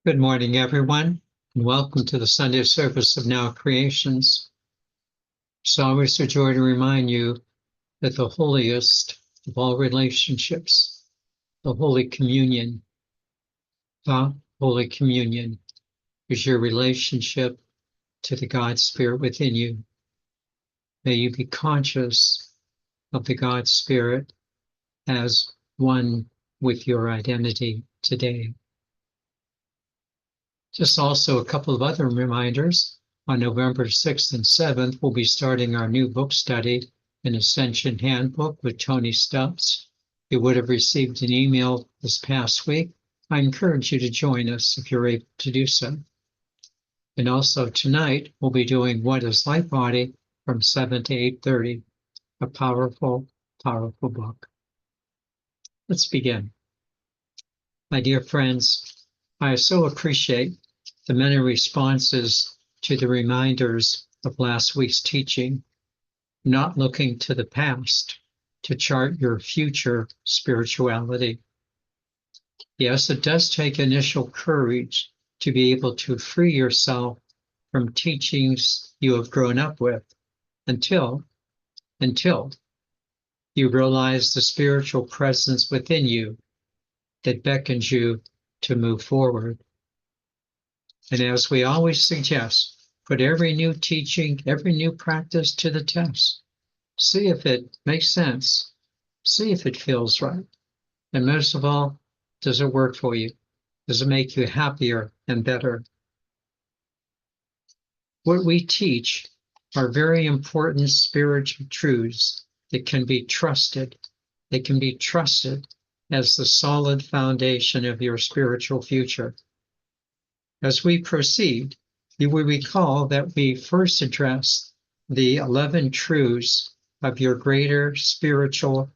Good morning, everyone, and welcome to the Sunday service of Now Creations. It's always a joy to remind you that the holiest of all relationships, the Holy Communion, is your relationship to the God Spirit within you. May you be conscious of the God Spirit as one with your identity today. Just also a couple of other reminders. On November 6th and 7th, we'll be starting our new book study, An Ascension Handbook with Tony Stubbs. You would have received an email this past week. I encourage you to join us if you're able to do so. And also tonight, we'll be doing What is Light Body from 7 to 8:30, a powerful, powerful book. Let's begin. My dear friends, I so appreciate the many responses to the reminders of last week's teaching, not looking to the past to chart your future spirituality. Yes, it does take initial courage to be able to free yourself from teachings you have grown up with until you realize the spiritual presence within you that beckons you to move forward. And as we always suggest, put every new teaching, every new practice to the test. See if it makes sense. See if it feels right. And most of all, does it work for you? Does it make you happier and better? What we teach are very important spiritual truths that can be trusted. They can be trusted as the solid foundation of your spiritual future. As we proceed, you will recall that we first addressed the 11 truths of your greater spiritual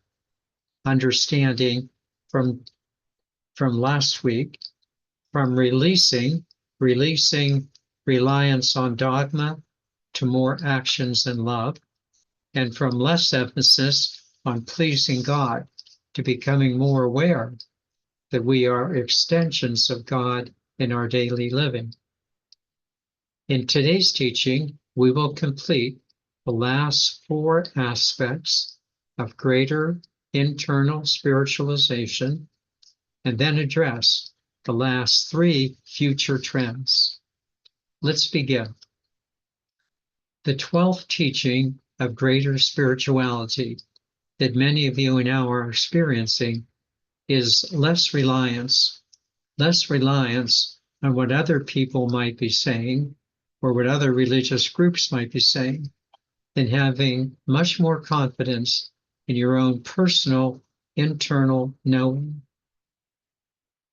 understanding from last week, from releasing reliance on dogma to more actions in love, and from less emphasis on pleasing God to becoming more aware that we are extensions of God in our daily living. In today's teaching, we will complete the last 4 aspects of greater internal spiritualization and then address the last 3 future trends. Let's begin. The 12th teaching of greater spirituality that many of you now are experiencing is less reliance on what other people might be saying or what other religious groups might be saying, and having much more confidence in your own personal internal knowing.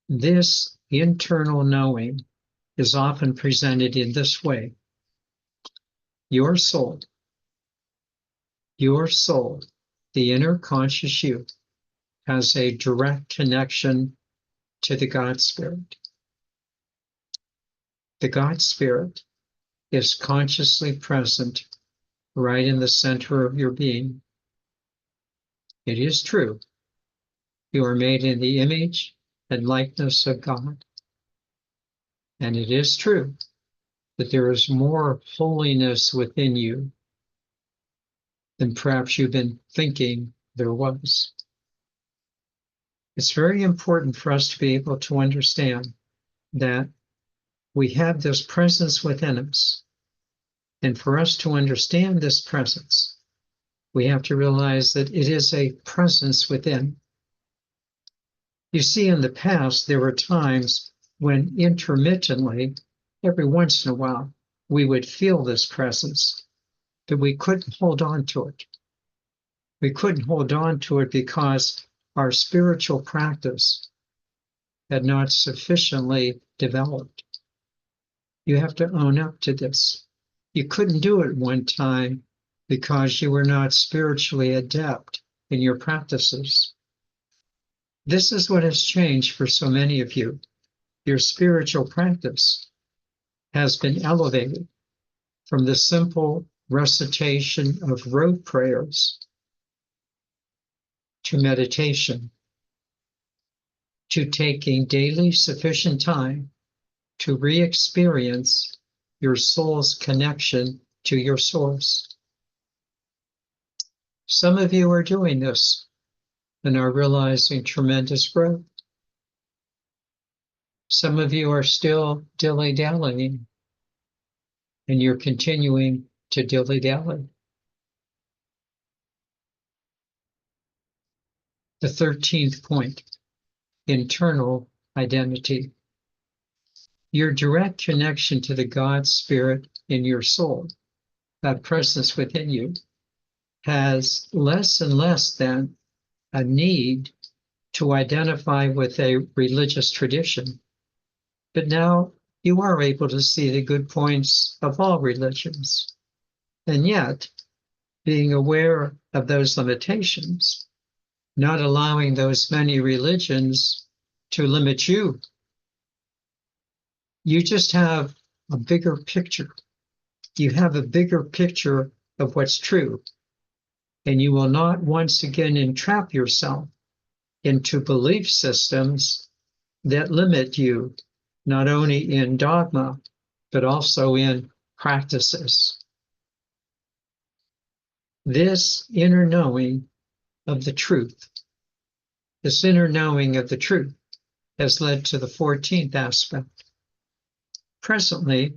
This internal knowing is often presented in this way. Your soul, the inner conscious you, has a direct connection to the God Spirit. The God Spirit is consciously present right in the center of your being. It is true. You are made in the image and likeness of God. And it is true that there is more holiness within you than perhaps you've been thinking there was. It's very important for us to be able to understand that we have this presence within us. And for us to understand this presence, we have to realize that it is a presence within. You see, in the past, there were times when intermittently, every once in a while, we would feel this presence, but we couldn't hold on to it. We couldn't hold on to it because our spiritual practice had not sufficiently developed. You have to own up to this. You couldn't do it one time because you were not spiritually adept in your practices. This is what has changed for so many of you. Your spiritual practice has been elevated from the simple recitation of rote prayers to meditation, to taking daily sufficient time to re-experience your soul's connection to your source. Some of you are doing this and are realizing tremendous growth. Some of you are still dilly-dallying, and you're continuing to dilly-dally. The 13th point, internal identity. Your direct connection to the God Spirit in your soul, that presence within you, has less and less than a need to identify with a religious tradition. But now you are able to see the good points of all religions. And yet, being aware of those limitations, not allowing those many religions to limit you, you just have a bigger picture. You have a bigger picture of what's true. And you will not once again entrap yourself into belief systems that limit you, not only in dogma, but also in practices. This inner knowing of the truth, this inner knowing of the truth has led to the 14th aspect. Presently,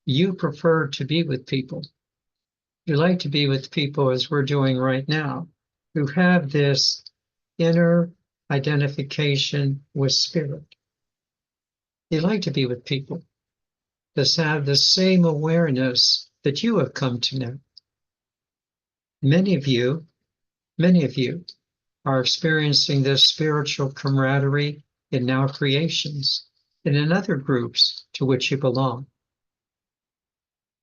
you prefer to be with people. You like to be with people, as we're doing right now, who have this inner identification with spirit. You like to be with people that have the same awareness that you have come to know. Many of you are experiencing this spiritual camaraderie in now creations and in other groups to which you belong.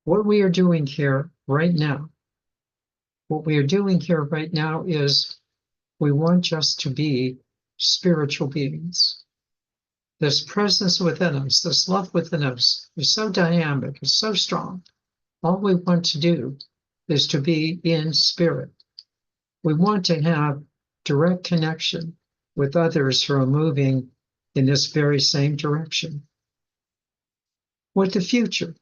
What we are doing here right now is we want just to be spiritual beings. This presence within us, this love within us is so dynamic, it's so strong. All we want to do is to be in spirit. We want to have direct connection with others who are moving in this very same direction. What the future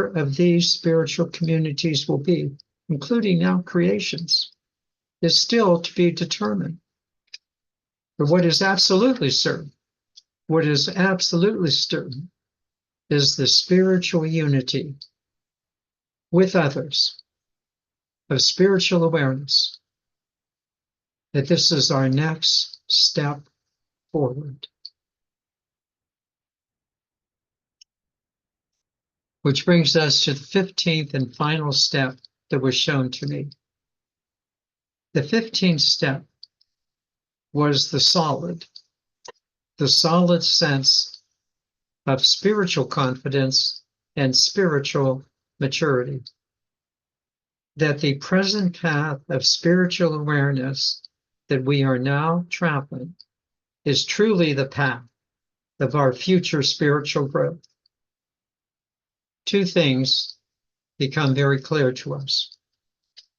of these spiritual communities will be, including now creations, is still to be determined. But what is absolutely certain is the spiritual unity with others, of spiritual awareness, that this is our next step forward. Which brings us to the 15th and final step that was shown to me. The 15th step was the solid sense of spiritual confidence and spiritual maturity. That the present path of spiritual awareness that we are now traveling is truly the path of our future spiritual growth. Two things become very clear to us.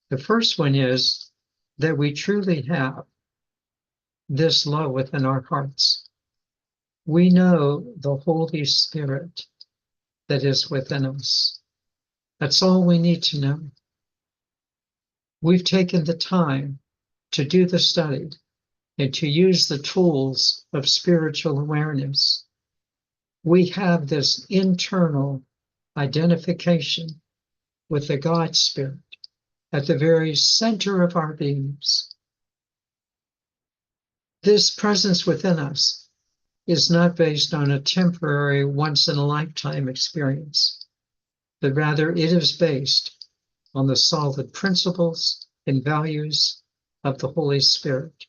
The first one is that we truly have this love within our hearts. We know the Holy Spirit that is within us. That's all we need to know. We've taken the time to do the study and to use the tools of spiritual awareness. We have this internal identification with the God Spirit at the very center of our beings. This presence within us is not based on a temporary, once-in-a-lifetime experience, but rather it is based on the solid principles and values of the Holy Spirit.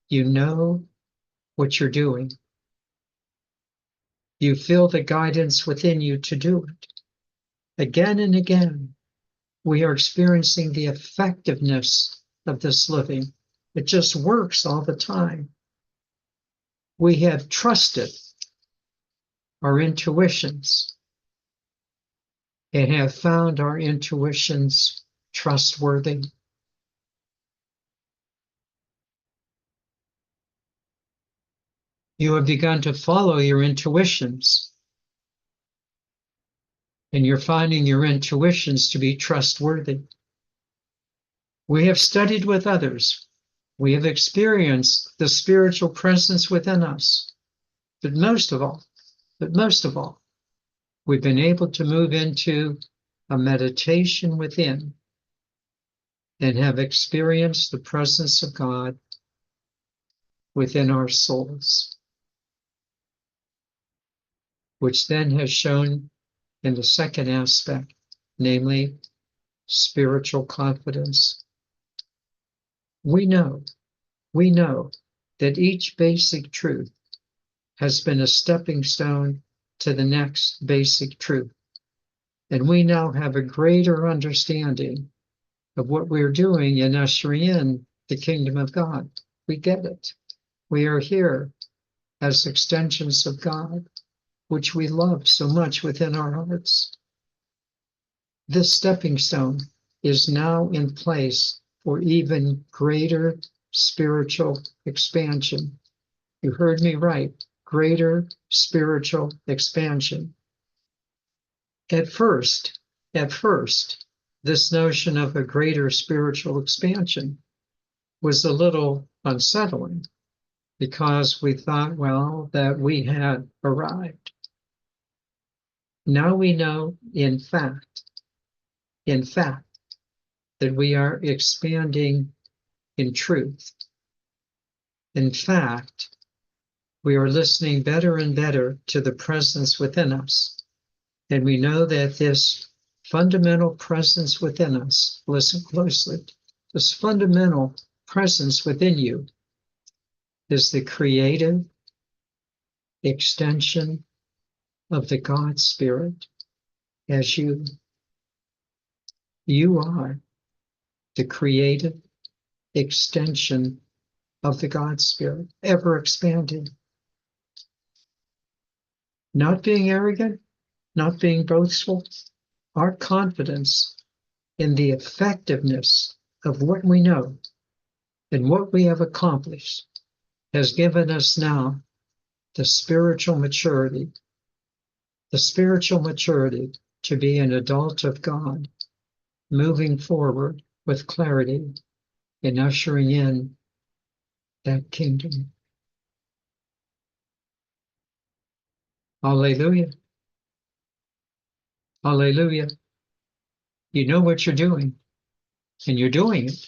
You know what you're doing. You feel the guidance within you to do it. Again and again, we are experiencing the effectiveness of this living. It just works all the time. We have trusted our intuitions and have found our intuitions trustworthy. You have begun to follow your intuitions, and you're finding your intuitions to be trustworthy. We have studied with others. We have experienced the spiritual presence within us. But most of all, we've been able to move into a meditation within and have experienced the presence of God within our souls, which then has shown in the second aspect, namely spiritual confidence. We know that each basic truth has been a stepping stone to the next basic truth. And we now have a greater understanding of what we're doing in ushering in the kingdom of God. We get it. We are here as extensions of God, which we love so much within our hearts. This stepping stone is now in place for even greater spiritual expansion. You heard me right, greater spiritual expansion. At first, this notion of a greater spiritual expansion was a little unsettling because we thought, well, that we had arrived. Now we know, in fact, that we are expanding in truth. In fact, we are listening better and better to the presence within us. And we know that this fundamental presence within us, listen closely, this fundamental presence within you is the creative extension of the God Spirit as you. You are the creative extension of the God Spirit, ever expanding. Not being arrogant, not being boastful, our confidence in the effectiveness of what we know and what we have accomplished has given us now the spiritual maturity to be an adult of God, moving forward with clarity and ushering in that kingdom. Hallelujah. Hallelujah. You know what you're doing, and you're doing it.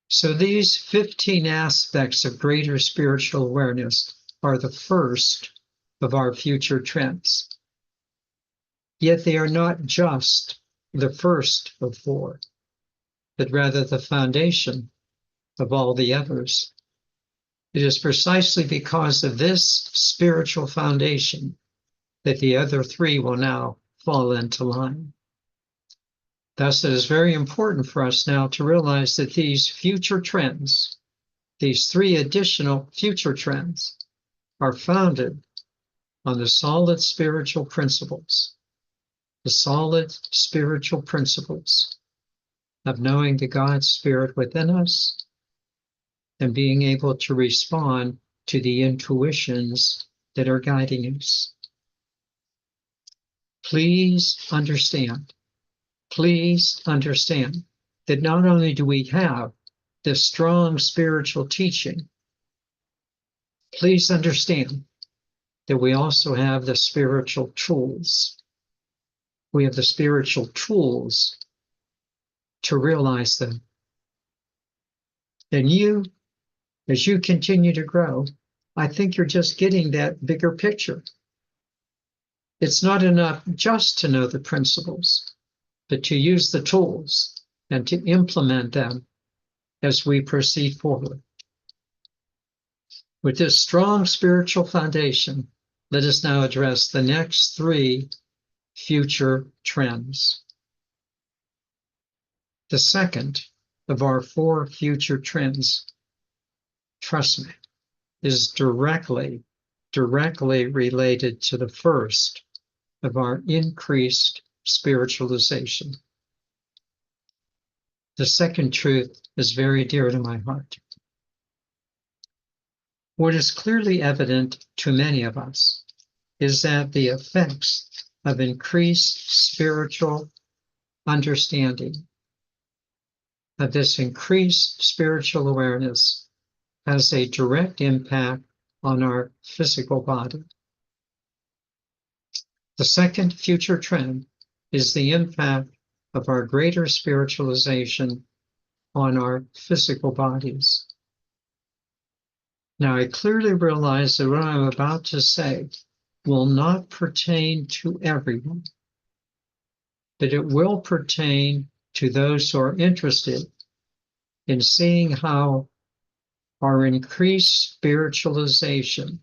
So these 15 aspects of greater spiritual awareness are the first of our future trends. Yet they are not just the first of 4, but rather the foundation of all the others. It is precisely because of this spiritual foundation that the other 3 will now fall into line. Thus, it is very important for us now to realize that these future trends, these 3 additional future trends, are founded on the solid spiritual principles of knowing the God Spirit within us and being able to respond to the intuitions that are guiding us. Please understand that not only do we have this strong spiritual teaching, please understand that we also have the spiritual tools. We have the spiritual tools to realize them. And you, as you continue to grow, I think you're just getting that bigger picture. It's not enough just to know the principles, but to use the tools and to implement them as we proceed forward. With this strong spiritual foundation, let us now address the next 3 future trends. The second of our 4 future trends, trust me, is directly related to the first of our increased spiritualization. The second truth is very dear to my heart. What is clearly evident to many of us is that the effects of increased spiritual understanding, of this increased spiritual awareness, has a direct impact on our physical body. The second future trend is the impact of our greater spiritualization on our physical bodies. Now, I clearly realize that what I'm about to say will not pertain to everyone, but it will pertain to those who are interested in seeing how our increased spiritualization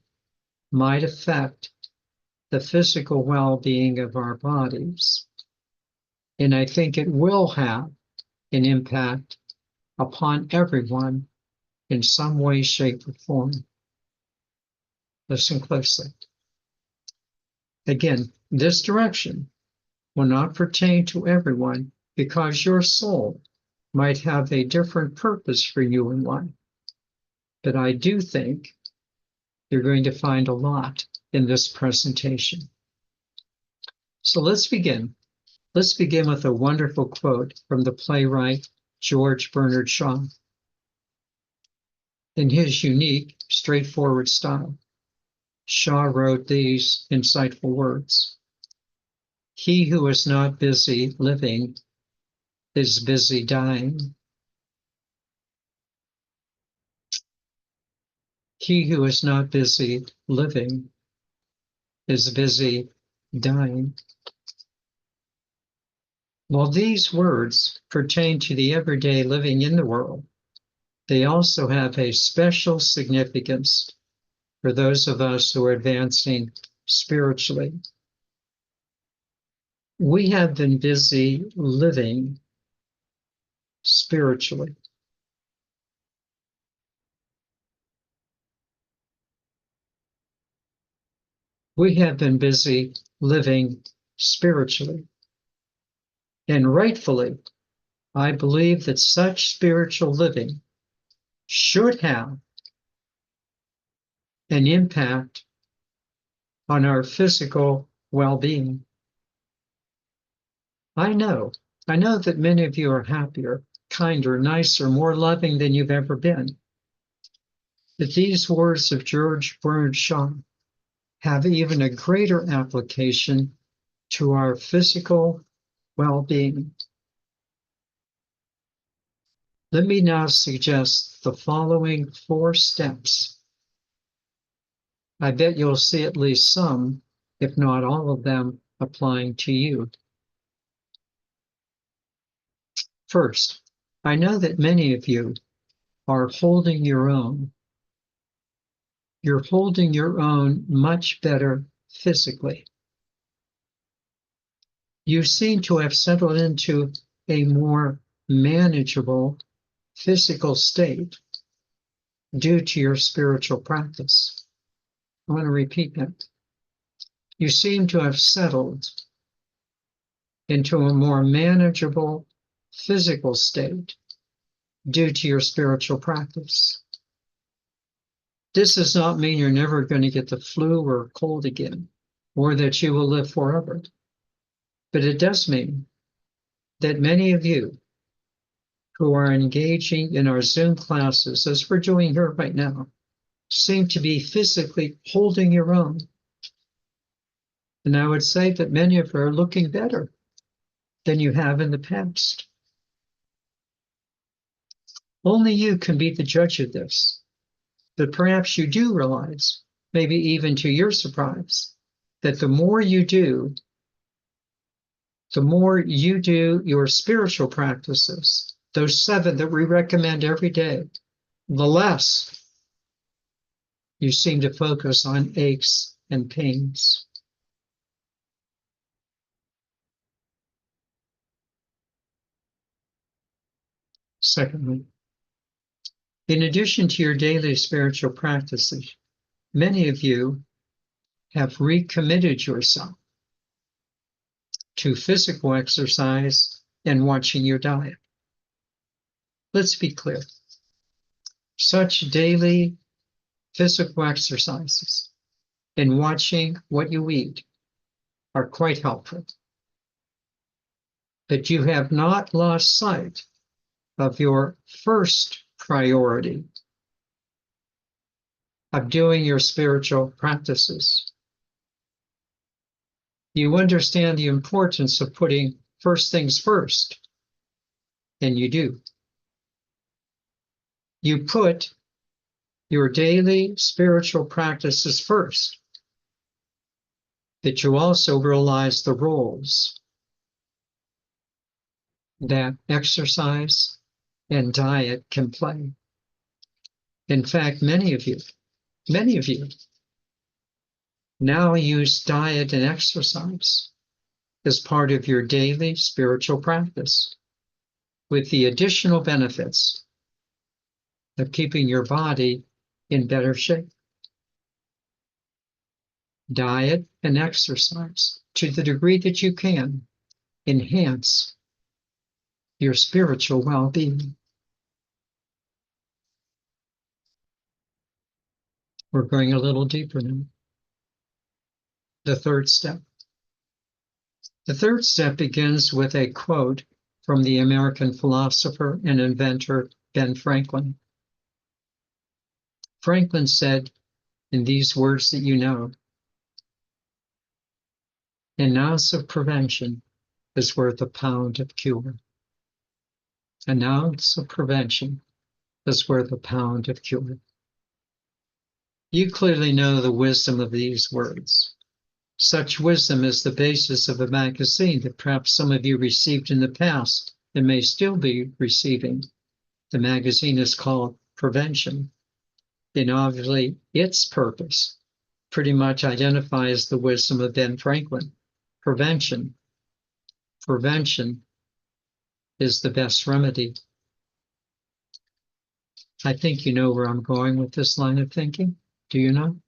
might affect the physical well-being of our bodies. And I think it will have an impact upon everyone in some way, shape, or form. Listen closely. Again, this direction will not pertain to everyone because your soul might have a different purpose for you in life. But I do think you're going to find a lot in this presentation. So let's begin. Let's begin with a wonderful quote from the playwright George Bernard Shaw. In his unique, straightforward style, Shaw wrote these insightful words. He who is not busy living is busy dying. He who is not busy living is busy dying. While these words pertain to the everyday living in the world, they also have a special significance for those of us who are advancing spiritually. We have been busy living spiritually. We have been busy living spiritually. And rightfully, I believe that such spiritual living should have an impact on our physical well-being. I know that many of you are happier, kinder, nicer, more loving than you've ever been. But these words of George Bernard Shaw have even a greater application to our physical well-being. Let me now suggest the following 4 steps. I bet you'll see at least some, if not all of them, applying to you. First, I know that many of you are holding your own. You're holding your own much better physically. You seem to have settled into a more manageable physical state due to your spiritual practice. I want to repeat that. You seem to have settled into a more manageable physical state due to your spiritual practice. This does not mean you're never going to get the flu or cold again, or that you will live forever. But it does mean that many of you who are engaging in our Zoom classes, as we're doing here right now, seem to be physically holding your own. And I would say that many of you are looking better than you have in the past. Only you can be the judge of this. But perhaps you do realize, maybe even to your surprise, that the more you do your spiritual practices, those 7 that we recommend every day, the less you seem to focus on aches and pains. Secondly, in addition to your daily spiritual practices, many of you have recommitted yourself to physical exercise and watching your diet. Let's be clear. Such daily physical exercises, and watching what you eat are quite helpful. But you have not lost sight of your first priority of doing your spiritual practices. You understand the importance of putting first things first, and you do. You put your daily spiritual practices first, but you also realize the roles that exercise and diet can play. In fact, many of you now use diet and exercise as part of your daily spiritual practice, with the additional benefits of keeping your body in better shape. Diet and exercise, to the degree that you can, enhance your spiritual well-being. We're going a little deeper now. The third step. The third step begins with a quote from the American philosopher and inventor Ben Franklin. Franklin said in these words that you know, "An ounce of prevention is worth a pound of cure." An ounce of prevention is worth a pound of cure. You clearly know the wisdom of these words. Such wisdom is the basis of a magazine that perhaps some of you received in the past and may still be receiving. The magazine is called Prevention, and obviously its purpose pretty much identifies the wisdom of Ben Franklin. Prevention is the best remedy. I think you know where I'm going with this line of thinking. Do you know?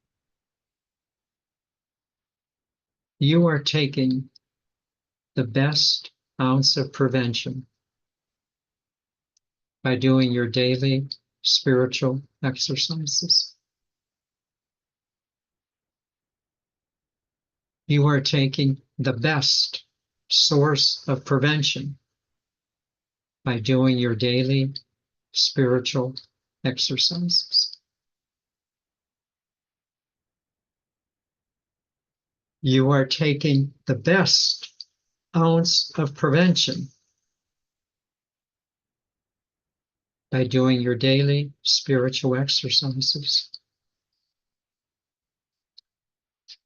You are taking the best ounce of prevention by doing your daily spiritual exercises. You are taking the best source of prevention by doing your daily spiritual exercises. You are taking the best ounce of prevention by doing your daily spiritual exercises.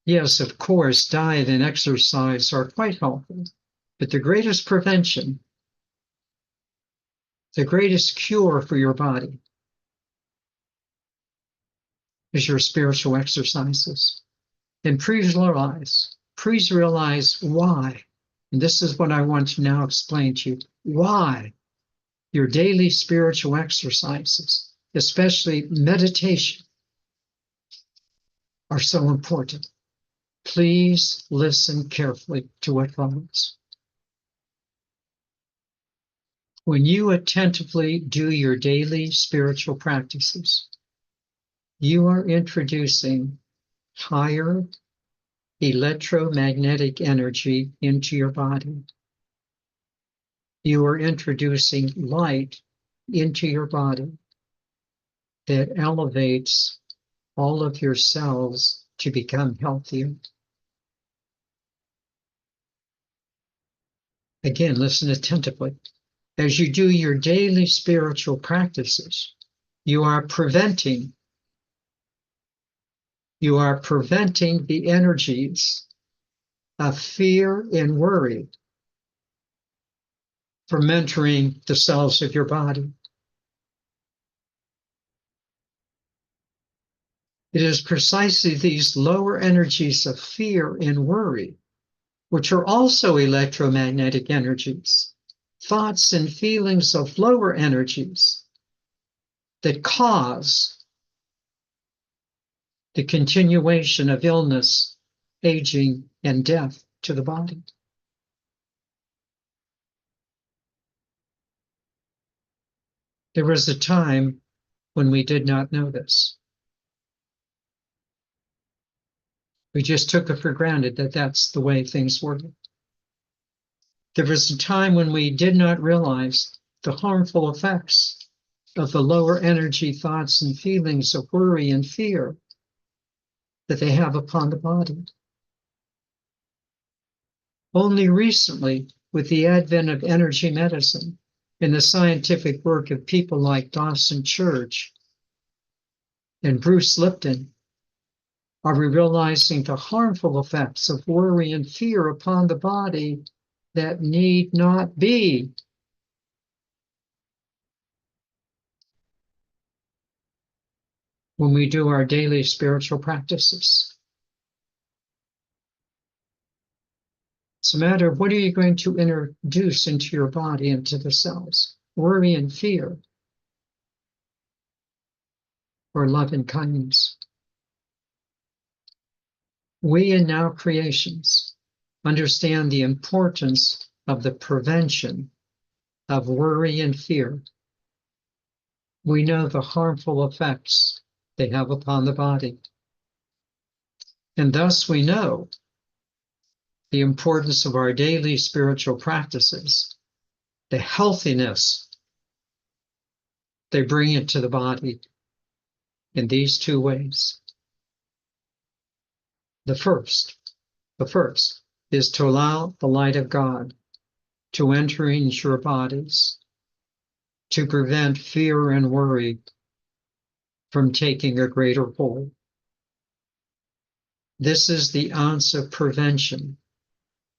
Yes, of course, diet and exercise are quite helpful, but the greatest prevention, the greatest cure for your body is your spiritual exercises. And please realize why. And this is what I want to now explain to you. Why your daily spiritual exercises, especially meditation, are so important. Please listen carefully to what follows. When you attentively do your daily spiritual practices, you are introducing higher electromagnetic energy into your body. You are introducing light into your body that elevates all of your cells to become healthier. Again, listen attentively. As you do your daily spiritual practices, you are preventing the energies of fear and worry from entering the cells of your body. It is precisely these lower energies of fear and worry, which are also electromagnetic energies, thoughts and feelings of lower energies, that cause the continuation of illness, aging, and death to the body. There was a time when we did not know this. We just took it for granted that that's the way things were. There was a time when we did not realize the harmful effects of the lower energy thoughts and feelings of worry and fear that they have upon the body. Only recently, with the advent of energy medicine and the scientific work of people like Dawson Church and Bruce Lipton, are we realizing the harmful effects of worry and fear upon the body that need not be. When we do our daily spiritual practices. It's a matter of what are you going to introduce into your body, into the cells? Worry and fear, or love and kindness. We in Now Creations understand the importance of the prevention of worry and fear. We know the harmful effects they have upon the body. And thus we know the importance of our daily spiritual practices, the healthiness they bring into the body in these two ways. The first is to allow the light of God to enter into your bodies, to prevent fear and worry from taking a greater hold. This is the ounce of prevention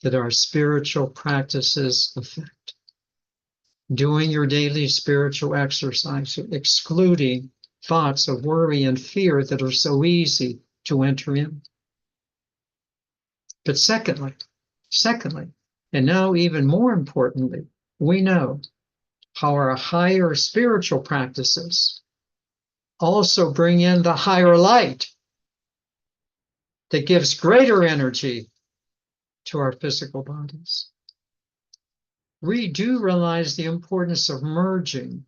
that our spiritual practices affect. Doing your daily spiritual exercise, excluding thoughts of worry and fear that are so easy to enter in. But secondly, and now even more importantly, we know how our higher spiritual practices also bring in the higher light that gives greater energy to our physical bodies. We do realize the importance of merging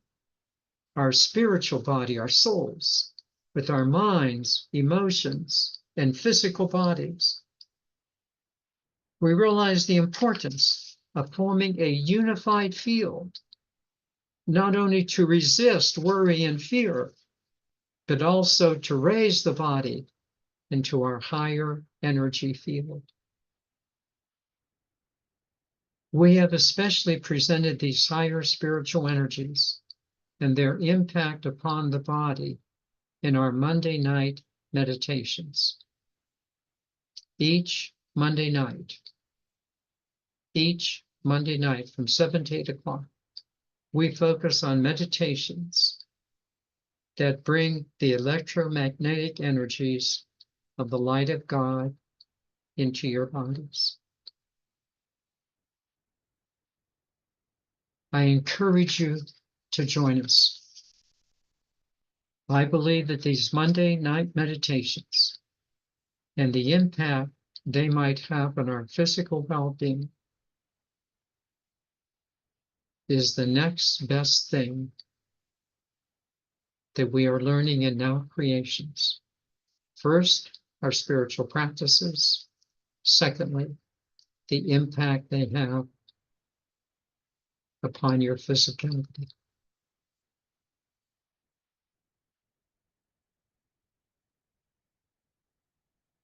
our spiritual body, our souls, with our minds, emotions, and physical bodies. We realize the importance of forming a unified field, not only to resist worry and fear, but also to raise the body into our higher energy field. We have especially presented these higher spiritual energies and their impact upon the body in our Monday night meditations. Each Monday night from 7 to 8 o'clock, we focus on meditations that bring the electromagnetic energies of the light of God into your bodies. I encourage you to join us. I believe that these Monday night meditations and the impact they might have on our physical well-being is the next best thing that we are learning in Now Creations. First, our spiritual practices. Secondly, the impact they have upon your physicality.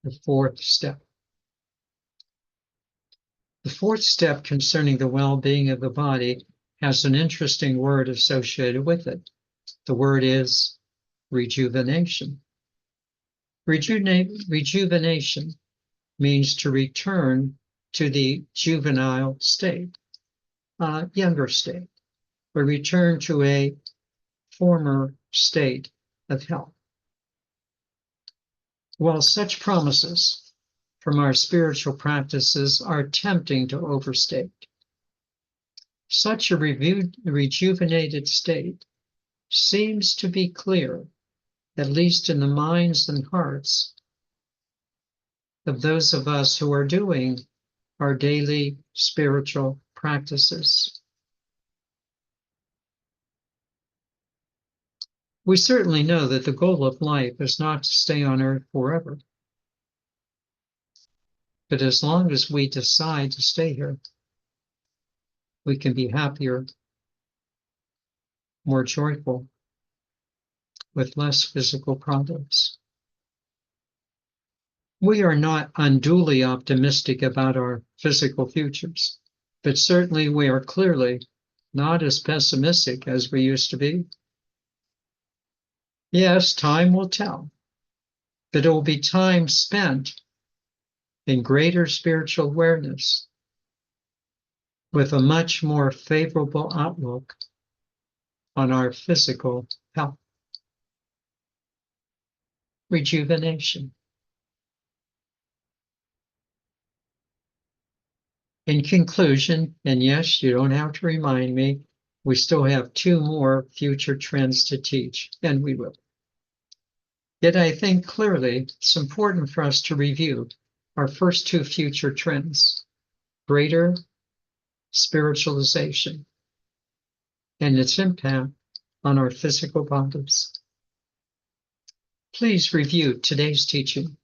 The fourth step. The fourth step concerning the well-being of the body has an interesting word associated with it. The word is rejuvenation. Rejuvenation means to return to the juvenile state, younger state, or return to a former state of health. While such promises from our spiritual practices are tempting to overstate, such a rejuvenated state seems to be clear, at least in the minds and hearts of those of us who are doing our daily spiritual practices. We certainly know that the goal of life is not to stay on earth forever. But as long as we decide to stay here, we can be happier, more joyful, with less physical problems. We are not unduly optimistic about our physical futures, but certainly we are clearly not as pessimistic as we used to be. Yes, time will tell, but it will be time spent in greater spiritual awareness with a much more favorable outlook on our physical health. Rejuvenation. In conclusion, and yes, you don't have to remind me, we still have 2 more future trends to teach, and we will. Yet I think clearly it's important for us to review our first 2 future trends: greater spiritualization and its impact on our physical bodies. Please review today's teaching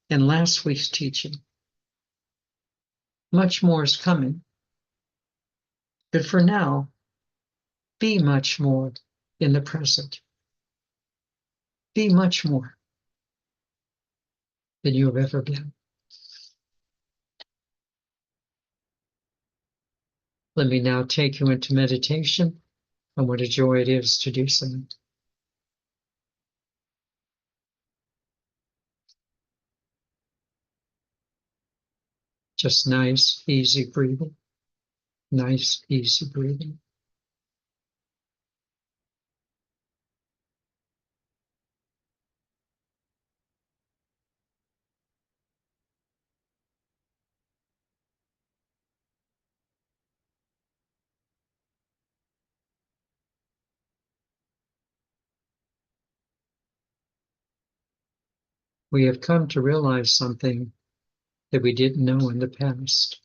and last week's teaching. Much more is coming, but for now, be much more in the present. Be much more than you have ever been. Let me now take you into meditation, and what a joy it is to do so. Just nice, easy breathing. Nice, easy breathing. We have come to realize something that we didn't know in the past.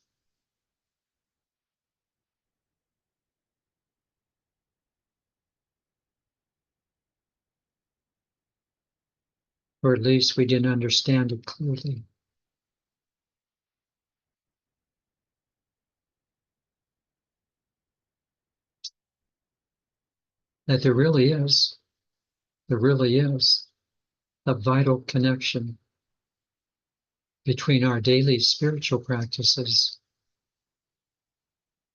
Or at least we didn't understand it clearly. That there really is a vital connection between our daily spiritual practices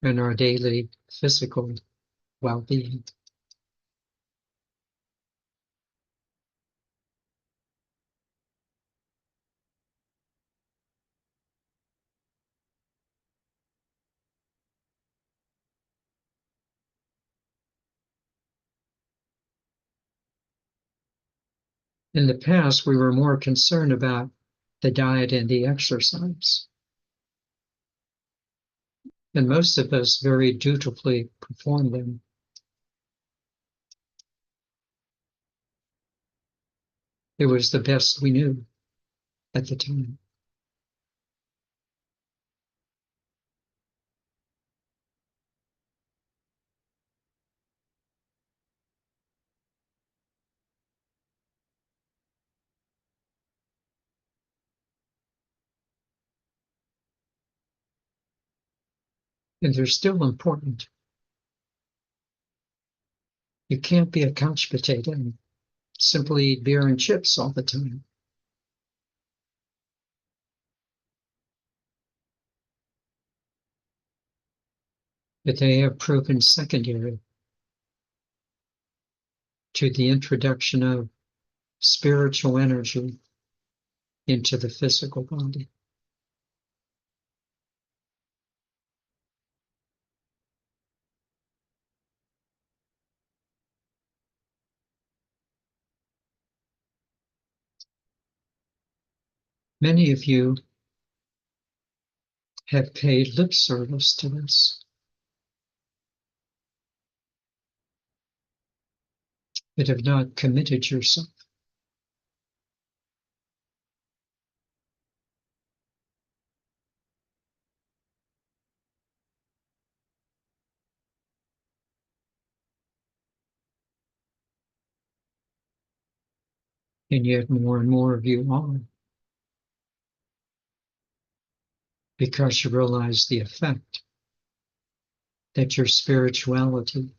and our daily physical well-being. In the past, we were more concerned about the diet and the exercise. And most of us very dutifully performed them. It was the best we knew at the time. And they're still important. You can't be a couch potato and simply eat beer and chips all the time. But they have proven secondary to the introduction of spiritual energy into the physical body. Many of you have paid lip service to this, but have not committed yourself. And yet more and more of you are. because you realize the effect that your spirituality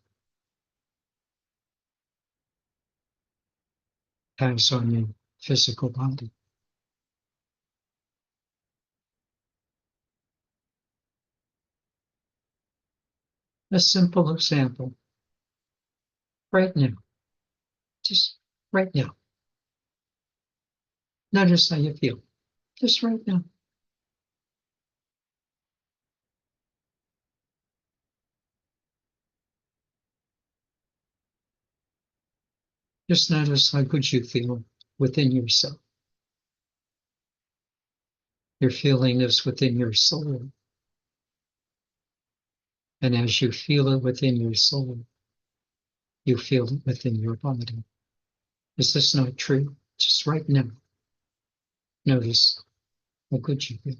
has on your physical body. A simple example, right now, just right now. Notice how you feel, just right now. Just notice how good you feel within yourself. You're feeling this within your soul. And as you feel it within your soul, you feel it within your body. Is this not true? Just right now, notice how good you feel.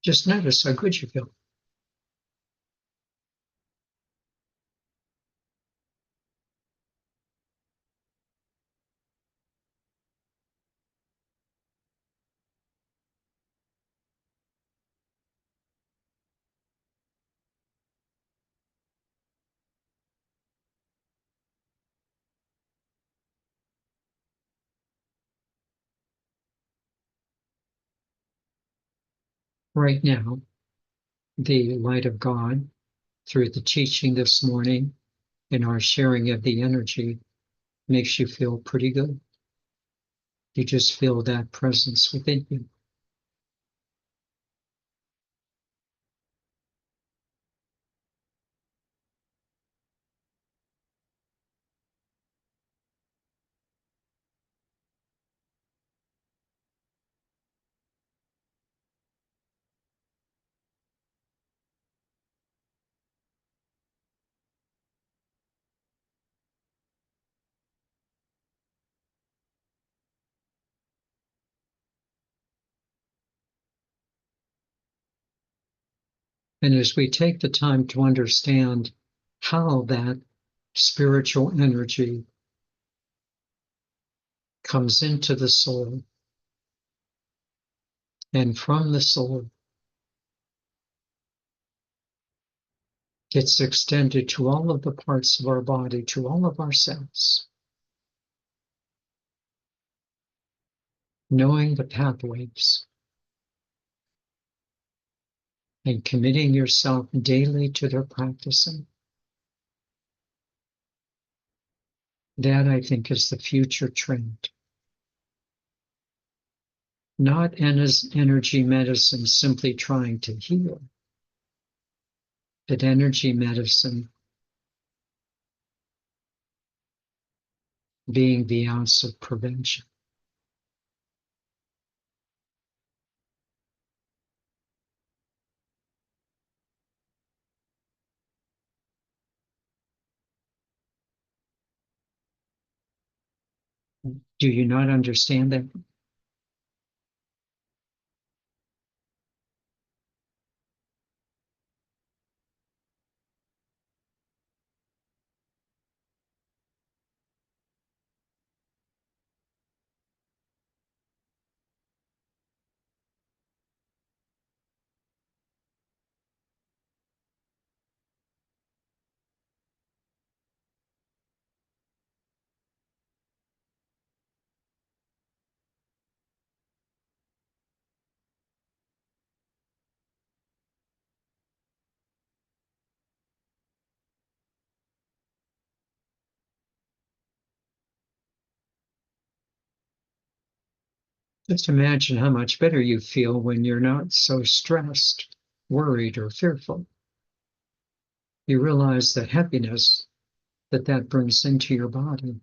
Just notice how good you feel. Right now, the light of God, through the teaching this morning and our sharing of the energy, makes you feel pretty good. You just feel that presence within you. And as we take the time to understand how that spiritual energy comes into the soul, and from the soul gets extended to all of the parts of our body, to all of our cells, knowing the pathways and committing yourself daily to their practicing. That, I think, is the future trend. Not energy medicine simply trying to heal, but energy medicine being the ounce of prevention. Do you not understand that? Just imagine how much better you feel when you're not so stressed, worried, or fearful. You realize the happiness that brings into your body.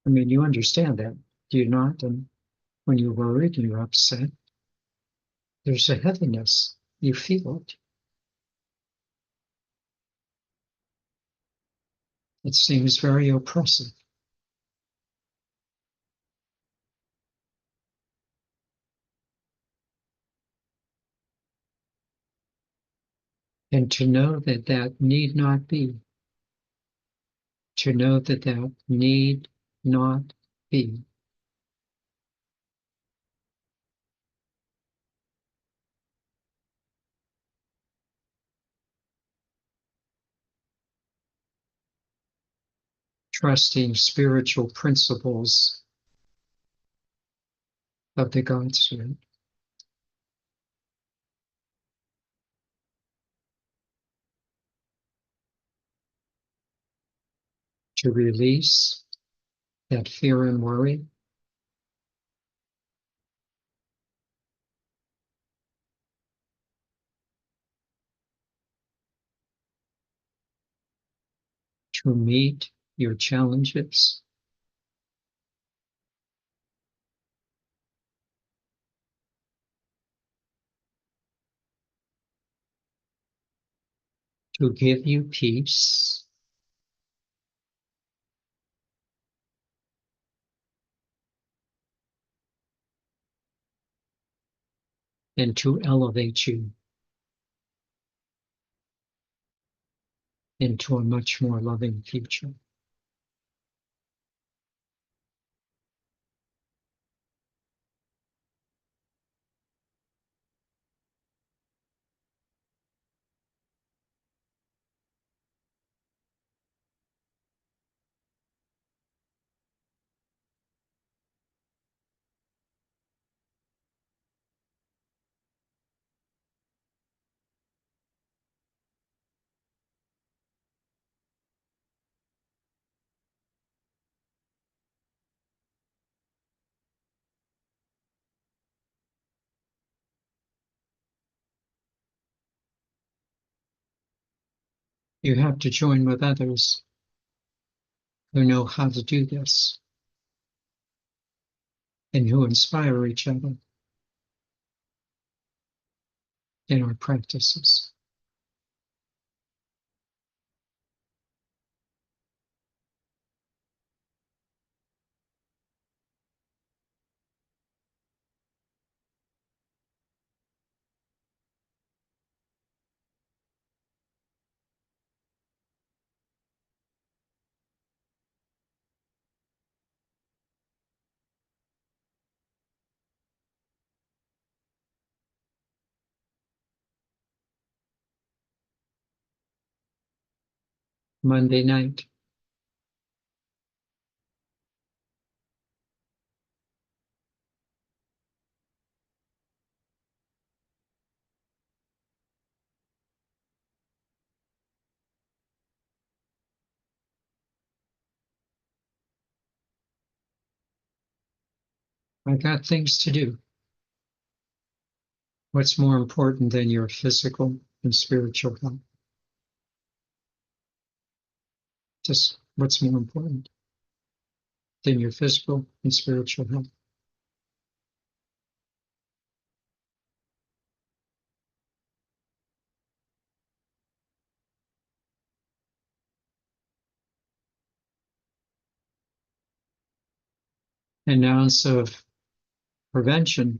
I mean, you understand that, do you not? And when you're worried and you're upset, there's a heaviness. You feel it. It seems very oppressive. And to know that that need not be, to know that that need not be. Trusting spiritual principles of the God Spirit. To release that fear and worry. To meet your challenges. To give you peace. And to elevate you into a much more loving future. You have to join with others who know how to do this and who inspire each other in our practices. Monday night, I got things to do. What's more important than your physical and spiritual health? Just what's more important than your physical and spiritual health? An ounce of prevention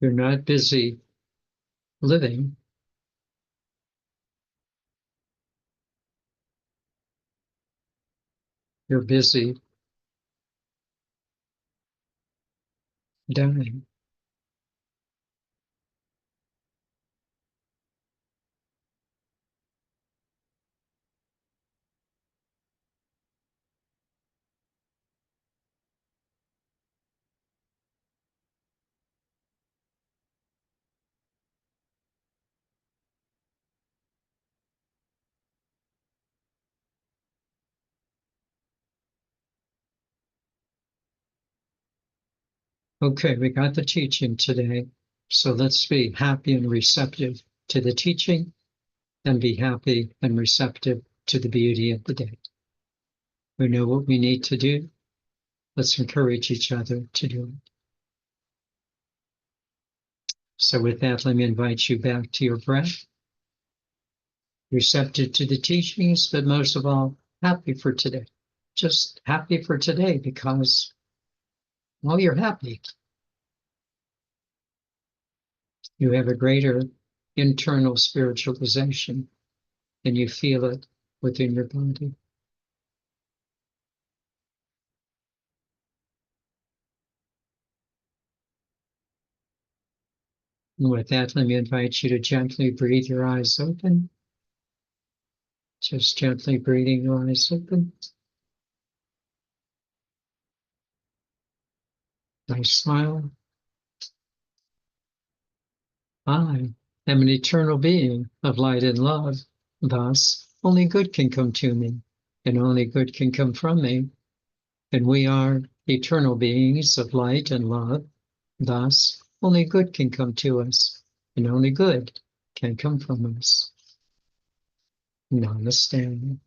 You're not busy living, you're busy dying. Okay, we got the teaching today. So let's be happy and receptive to the teaching and be happy and receptive to the beauty of the day. We know what we need to do. Let's encourage each other to do it. So with that, let me invite you back to your breath. Receptive to the teachings, but most of all, happy for today. Just happy for today because, well, you're happy. You have a greater internal spiritualization and you feel it within your body. And with that, let me invite you to gently breathe your eyes open. Just gently breathing your eyes open. Nice smile. I am an eternal being of light and love. Thus, only good can come to me, and only good can come from me. And we are eternal beings of light and love. Thus, only good can come to us, and only good can come from us. Namaste.